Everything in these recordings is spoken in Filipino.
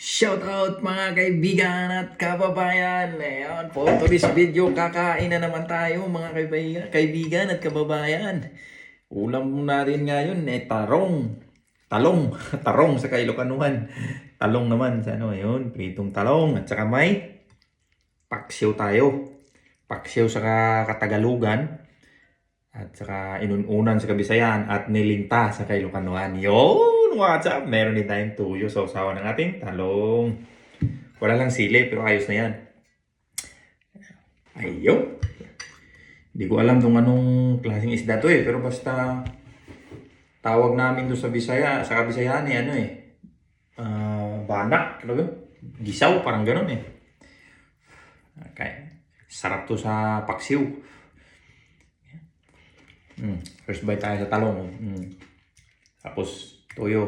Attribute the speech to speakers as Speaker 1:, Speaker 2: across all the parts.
Speaker 1: Shout out mga kaibigan at kababayan. Ayan, for today's video, kakain na naman tayo mga kaibigan at kababayan. Ulam natin ngayon tarong. Talong. Tarong sa Kailokanuhan. Talong naman sa ayun, pritong talong. At saka may paksiw tayo. Paksiw sa Katagalugan. At saka inununan sa Kabisayan at nilinta sa Kailokanuhan. Yun! What's up? Meron din tayong tuyo sa usawa ng ating talong. Wala lang sili pero ayos na yan. Ayun! Hindi ko alam kung anong klaseng isda to pero basta tawag namin doon sa Bisaya, sa Kabisayan banak, ano ba? Gisaw, parang ganun Okay. Sarap to sa paksiw. First bite tayo sa talong. Tapos toyo.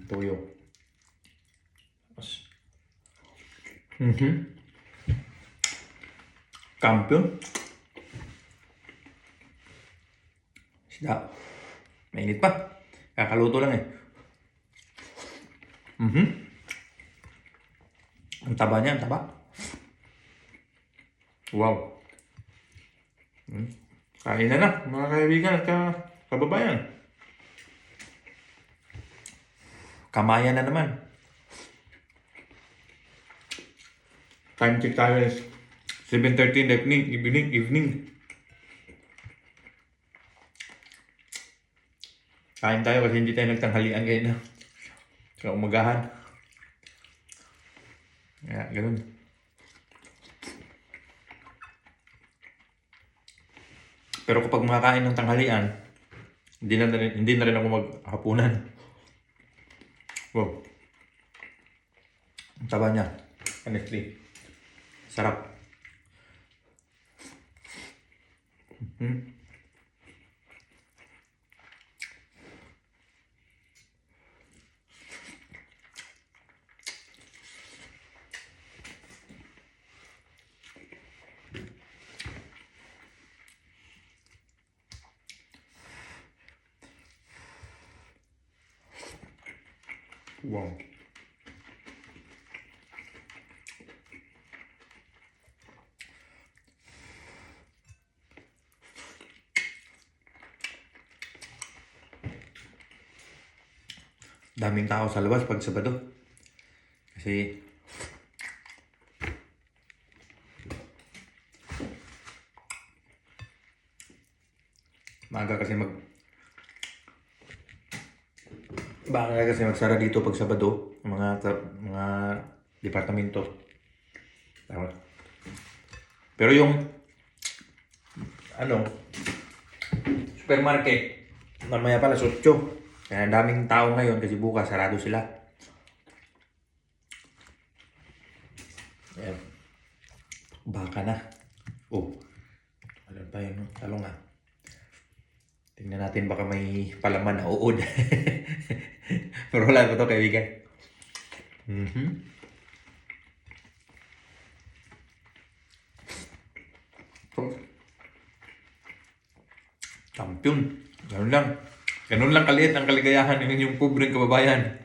Speaker 1: Toyo. Tapos Kampiyon. Isda. Mainit pa. Kakaluto lang Ang taba niya, ang taba. Wow. Kain na mga kaibigan at kababayan. Kamayan na naman. Time check tayo is 7:30 in the evening. Kain tayo kasi hindi tayo nagtanghalian ngayon na. Sa umagahan. Kaya, ganun. Pero kapag makakain ng tanghalian, hindi na rin ako maghapunan. Wow. Ang taba niya. Honestly. Sarap. Wow. Daming tao sa labas pag Sabado. Kasi maaga kasi magsara dito pag Sabado mga departamento. Pero yung supermarket mamaya pala 8. Kaya daming tao ngayon kasi bukas sarado sila. Ayan. Baka na. Ano pa yun? Talong Tingnan natin baka may palaman na uod. Pero wala ko to kaibigan. Kampiyon. Ganun lang kaliit ang kaligayahan ng inyong pobreng kababayan.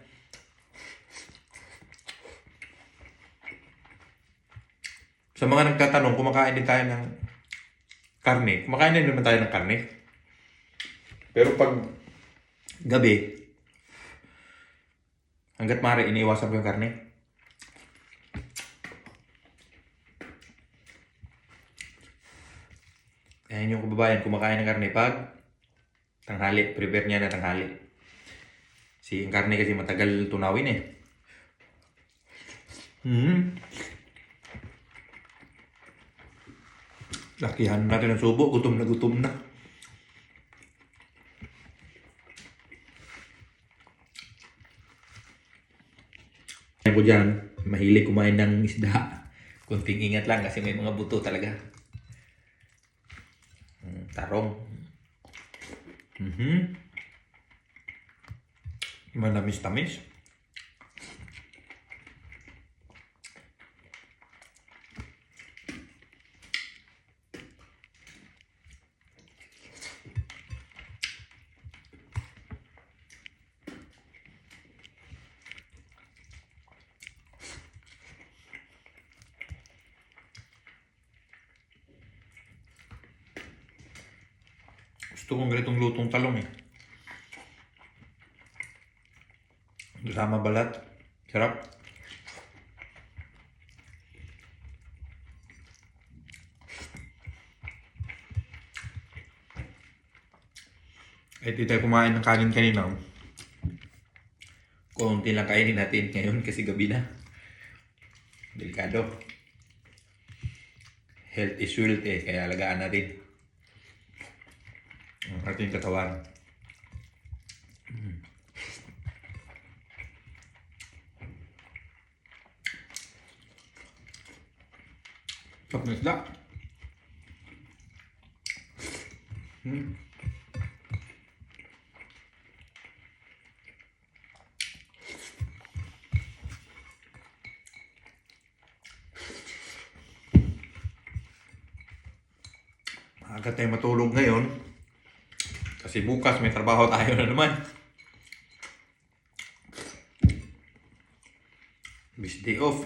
Speaker 1: Sa mga nagtatanong, kumakain din tayo ng karne. Kumakain din naman tayo ng karne. Pero pag gabi, hanggat maaari, iniiwasan ko yung karne. Ayan yung kababayan, kumakain ng karne pag tanghali. Prepare niya na tanghali. Yung karne kasi matagal tunawin Lakihan natin ang subo. Gutom na. Ko dyan, mahilig kumain ng isda. Kunting ingat lang kasi may mga buto talaga. Tarong. Manamis-tamis.
Speaker 2: Gusto kong ganitong lutong talong eh. Kasama balat. Sarap. Eh, di tayo kumain ng kanin kanina. Konti lang kainin natin ngayon kasi gabi na. Delikado. Health is wealth eh, kaya alagaan natin ang ating katawan. Sarap na isda. Maaga tayo matulog ngayon kasi bukas may trabaho tayo na naman. Bis day off.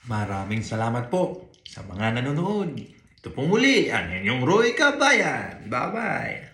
Speaker 2: Maraming salamat po sa mga nanonood. Ito po muli ang inyong Roy Kabayan. Bye-bye!